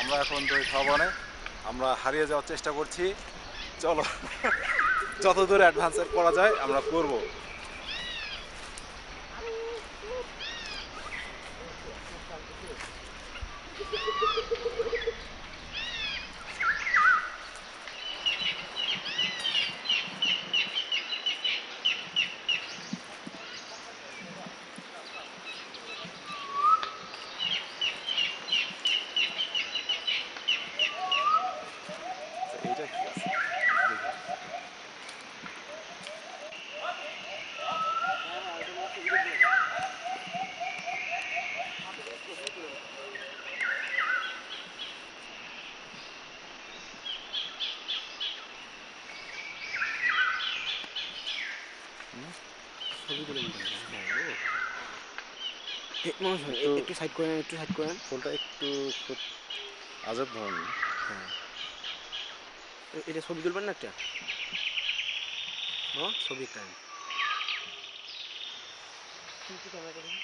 আমরা এখন দই খাওয়াবো না, আমরা হারিয়ে যাওয়ার চেষ্টা করছি। চলো যত দূর অ্যাডভান্সের করা যায় আমরা করব। এইটা কি আছে দেখি। ছবি তুলে দিতে হবে। হ্যাঁ মানুষ একটু সাইড করেন, একটু সাইড করেন। ফুলটা একটু খুব আজব ধরনের। হ্যাঁ এটা ছবি তুলবেন না একটা, ছবি একটা ক্যামেরা করেন।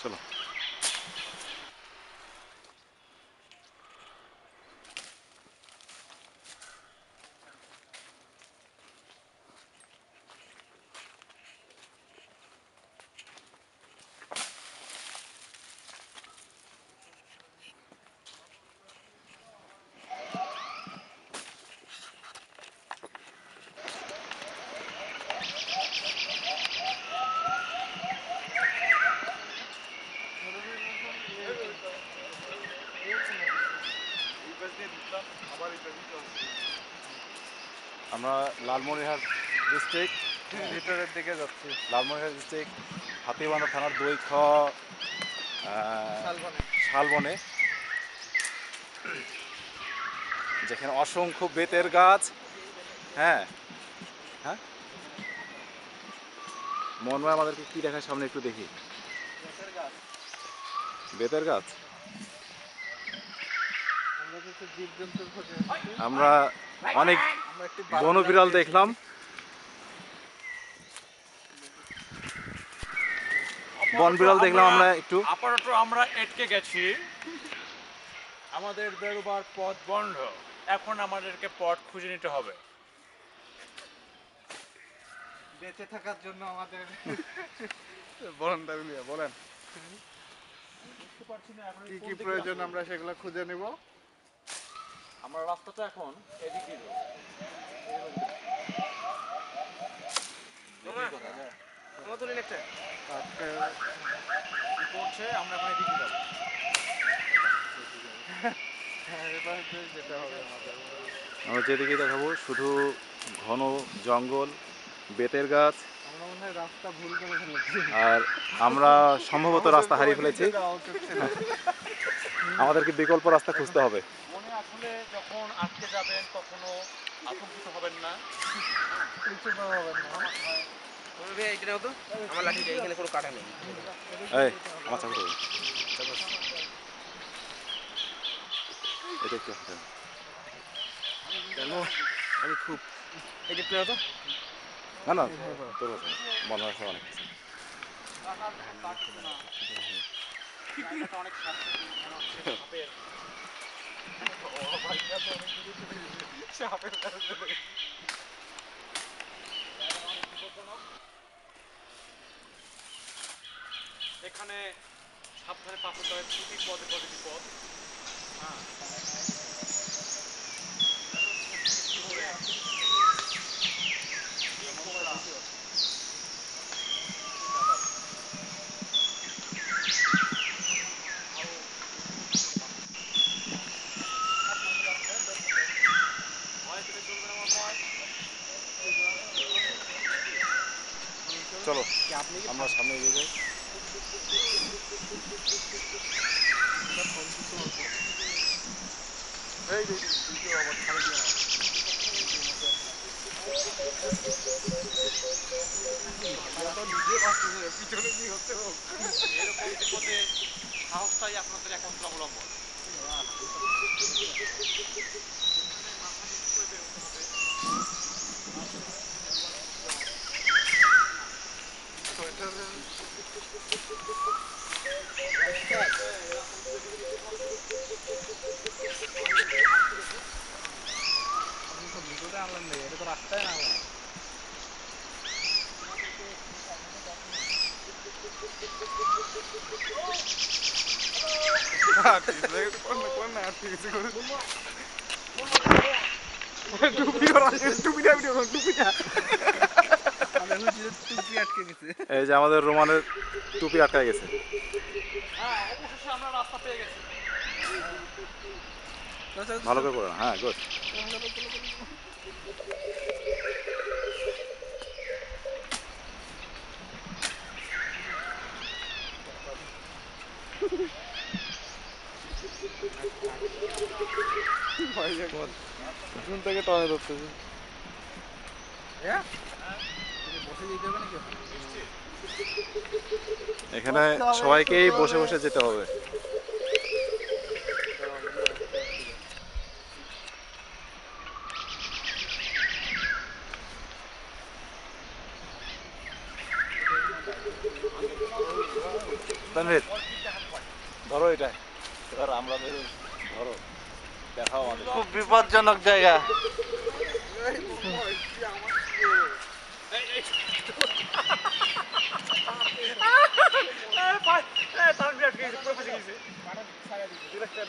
চলো আমরা লালমনিরহাট ডিস্ট্রিক্ট ভিতরের দিকে যাচ্ছি। লালমনিরহাট ডিস্ট্রিক্ট হাতিবান্ধা থানার দৈখ শালবনে, যেখানে অসংখ্য বেতের গাছ। হ্যাঁ হ্যাঁ, মনময় আমাদেরকে কি দেখায় সামনে একটু দেখি। বেতের গাছ। আমরা অনেক বনবিড়াল দেখলাম। বনবিড়াল দেখলাম আমরা একটু। আপাতত আমরা এটকে গেছি, আমাদের বেরোবার পথ বন্ধ। এখন আমাদেরকে পথ খুঁজে নিতে হবে। বেঁচে থাকার জন্য আমাদের বলেন বলেন কি কি প্রয়োজন আমরা সেগুলো খুঁজে নিব। আমরা রাস্তাটা এখন এদিক দিয়ে যাবো। তুলেন একটা। কি করছে আমরা এখন এদিকে যাবো। যেতে হবে আমাদের। আমরা যেদিকে দেখাবো শুধু ঘন জঙ্গল, বেতের গাছ, আমরা মনে হয় রাস্তা ভুল করে ফেলেছি। আর আমরা সম্ভবত রাস্তা হারিয়ে ফেলেছি। আমাদেরকে বিকল্প রাস্তা খুঁজতে হবে। মনে আসলে যখন আটকে যাবেন কখনো আতঙ্কিত হবেন না, কিছু হবে না। এটা নাও তো, আমার লাঠিটা এখানে কোনো কাটা নেই। এই আমার চাকরি করবো এটা একটু হাতে। জানো আমি খুব এই যে তো না না তোর মনে হয় অনেক কিছু। এখানে সাবধানে পাথর দেওয়া, খুবই পদে পদে বিপদ। চলো আমরা সামনে এগিয়ে যাই। এরকম বিপদে সাহসটাই আপনাদের একমাত্র অবলম্বন। ভিডিওটা আনলাম না, এটা তো রাস্তায় না। এই যে আমাদের রোমানের টুপি আটকে গেছে। হ্যাঁ, অবশেষে আমরা রাস্তা পেয়ে গেছি। ভালো করে পড়ো, হ্যাঁ গুড। পিছন থেকে টনে ধরতেছে। বসে যেতে হবে নাকি? এখানে সবাইকেই বসে বসে যেতে হবে। তানভীর, ধরো এটা, এবার আমরা বেরোই, ধরো দেখাও আমাদের। খুব বিপজ্জনক জায়গা।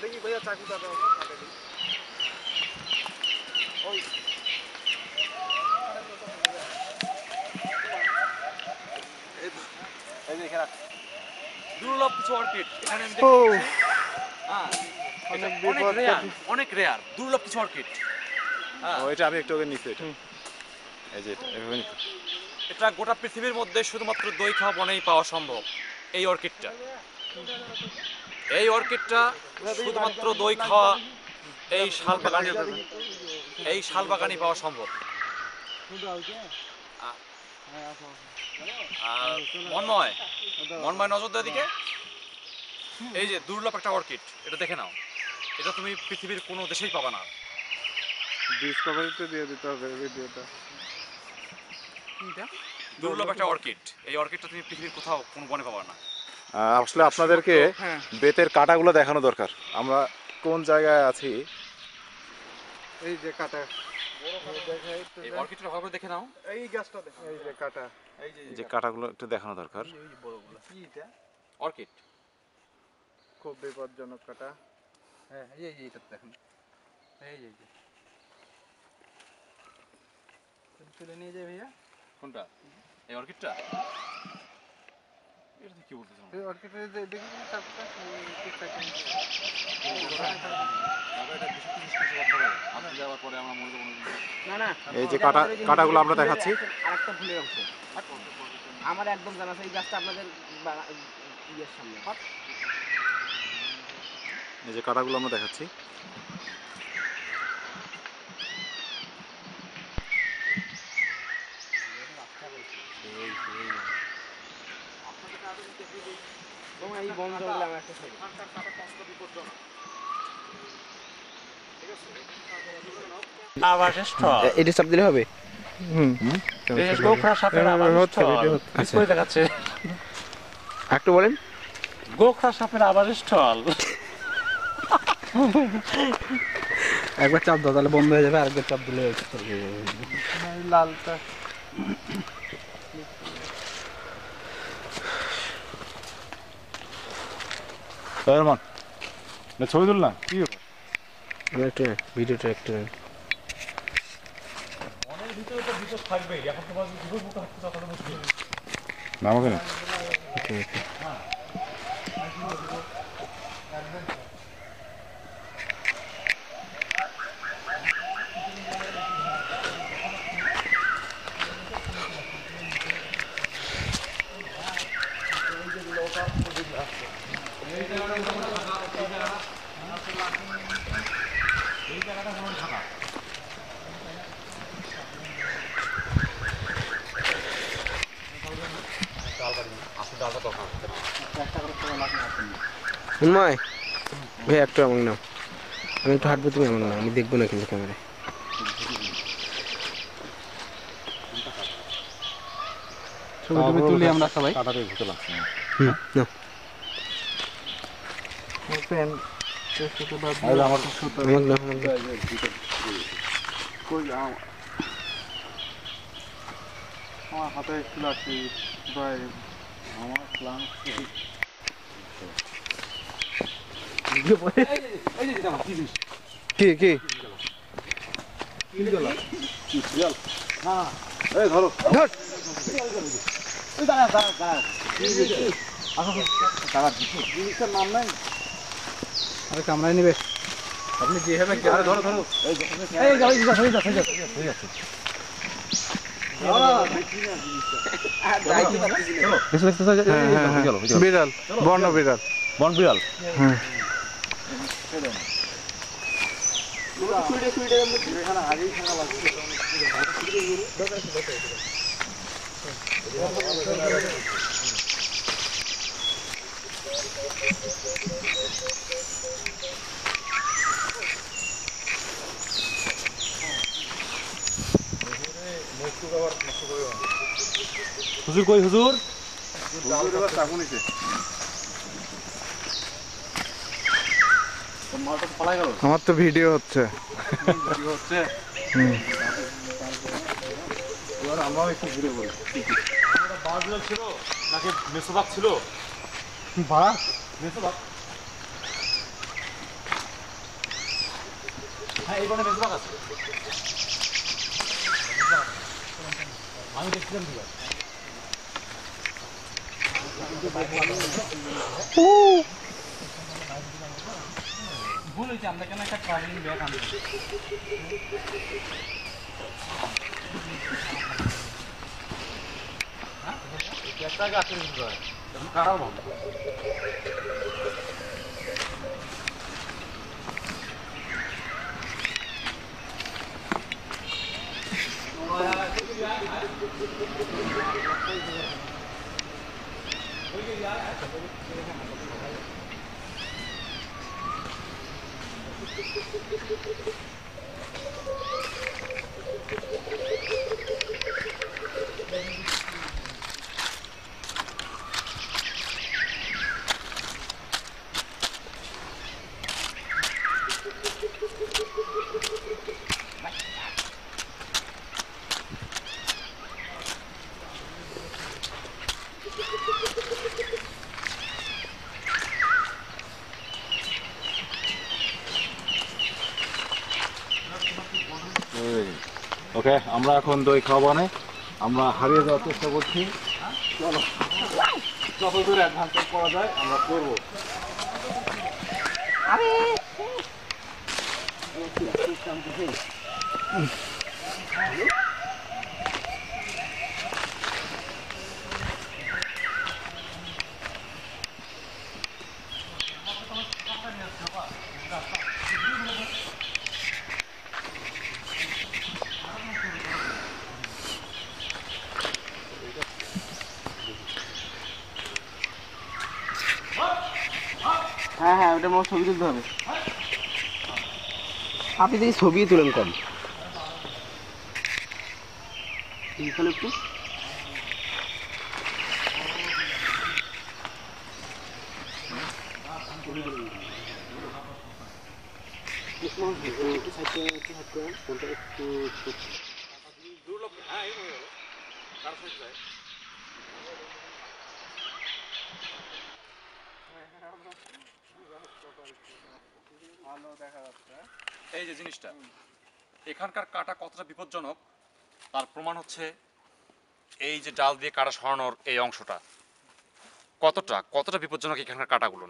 দেখি ভাইয়া চাকুটা দাও। এই যে এখানে দুর্লভ কিছু অর্কিড এখানে আমি ও, দেখছি। হ্যাঁ, এটা অনেক অনেক বিপদ। রেয়ার, অনেক রেয়ার, দুর্লভ কিছু অর্কিড। হ্যাঁ, ওইটা আমি একটু আগে নিচ্ছি, এটা এই যে এটা এভাবে নিতে। এটা গোটা পৃথিবীর মধ্যে শুধুমাত্র দই খাওয়া বনেই পাওয়া সম্ভব। এই অর্কিডটা, এই অর্কিডটা শুধুমাত্র দই খাওয়া এই শালবাগানে, এই শালবাগানই পাওয়া সম্ভব। আর মন্ময়, মন্ময় নজর দেওয়ার দিকে, এই যে দুর্লভ একটা অর্কিড, এটা দেখে নাও। এটা তুমি পৃথিবীর কোনো দেশেই পাবা না। ডিসকভারিতে দিয়ে দিতে হবে ভিডিওটা। দুর্লভ একটা অর্কিড, এই অর্কিডটা তুমি পৃথিবীর কোথাও কোনো বনে পাবা না। আসলে আপনাদেরকে হ্যাঁ। বেতের কাঁটাগুলো দেখানো দরকার, আমরা কোন জায়গায় আছি। এই যে কাটা, এই অর্কিডটা ভালো করে দেখে নাও। এই গাছটা দেখো, এই যে কাটা, এই যে কাঁটাগুলো একটু দেখানো দরকার। কি এটা? অর্কিড খুব বিপজ্জনক কাটা। হ্যাঁ, এই যে এটা দেখুন, এই যে তুলে নিয়ে যাই ভাইয়া। কোনটা? এই অর্কিডটা? এটা কি বলতেছ? এই অর্কিডে দেখি তুমি চাকুটা ঠিকঠাক না না। এই যে কাঁটাগুলো আমরা দেখাচ্ছি। আরেকটা ভুলের অংশ আমার একদম জানা আছে, এই গাছটা আপনাদের ইয়ের সামনে। এই যে কাঁটাগুলো আমরা দেখাচ্ছি। এই বন জঙ্গলে আমার একটা আবাসস্থল। এটা চাপ দিলে হবে। গোখরা সাপের আবাসস্থল। ডিসপ্লে দেখাচ্ছে। একটু বলেন। গোখরা সাপের আবাসস্থল। একবার চাপ দাও তাহলে বন্ধ হয়ে যাবে, আরেকবার চাপ দিলে লালটা। ছবি তুল না, কি একটা ভিডিওটা একটু আমাকে না। উন্ময় ভাই একটু আমার নাও, আমি একটু হাঁটবো, তুমি আমার নাও, আমি দেখবো না কিন্তু ক্যামেরায়। ছবি টবি তুলি আমরা সবাই। কাটাতে ভূতে লাগছে না। নাও। আমার আমাকে নাও, আমাকে নাও। আমার হাতে একটু লাগছে প্রায় আমার ক্লান্ত কি কি ধরো ধর। জিনিসটার নাম নাই। আরে কামড়ায় নিবে। আপনি যেভাবে ধরো ধরো বিড়াল, বন্য বিড়াল। বন বিড়াল। হ্যাঁ হুজুর কই হুজুর? আমার তো ভিডিও হচ্ছে। আমরাও একটু ঘুরে বলি। বাজল ছিল নাকি মেসোবাক ছিল? বাঘ মেসোবাঘ। হ্যাঁ, এই বনে মেসোবাক আছে। আমি দেখছিলাম কি ভুল হয়েছে, আমরা কেন একটা ট্রাভেলিং ব্যাগ আনবো। ওকে, আমরা এখন দই খাওয়াবো না, আমরা হারিয়ে যাওয়ার চেষ্টা করছি। চলো যত দূর অ্যাডভান্স করা যায় আমরা করবো। হ্যাঁ হ্যাঁ, ওটা আমার ছবি তুলতে হবে। আপনি দেখি ছবি তুলেন কম তাহলে একটু। এই যে জিনিসটা, এখানকার কাটা কতটা বিপজ্জনক তার প্রমাণ হচ্ছে এই যে ডাল দিয়ে কাটা সরানোর এই অংশটা কতটা কতটা বিপজ্জনক এখানকার কাটাগুলো।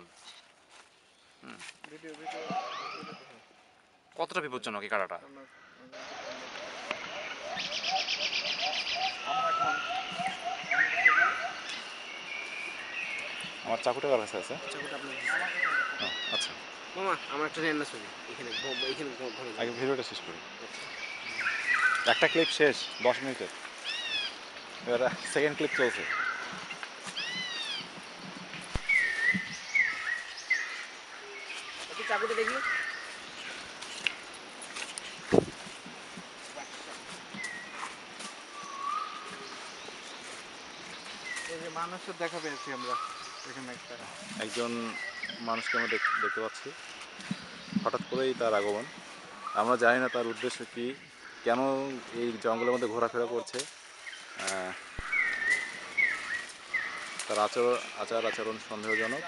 কতটা বিপজ্জনক এই কাটাটা। আমার চাকুটা কার কাছে আছে? আচ্ছা, মামা আমার একটা নেন না ছবি, এখানে এখানে আগে ভিডিওটা শেষ করি। একটা ক্লিপ শেষ 10 মিনিটের, এবার সেকেন্ড ক্লিপ চলছে। চাকুটা দেখি। এই যে মানুষের দেখা পেয়েছি আমরা এখানে একটা। একজন মানুষকে আমরা দেখতে পাচ্ছি, হঠাৎ করেই তার আগমন। আমরা জানি না তার উদ্দেশ্য কি, কেন এই জঙ্গলের মধ্যে ঘোরাফেরা করছে। তার আচার আচরণ সন্দেহজনক।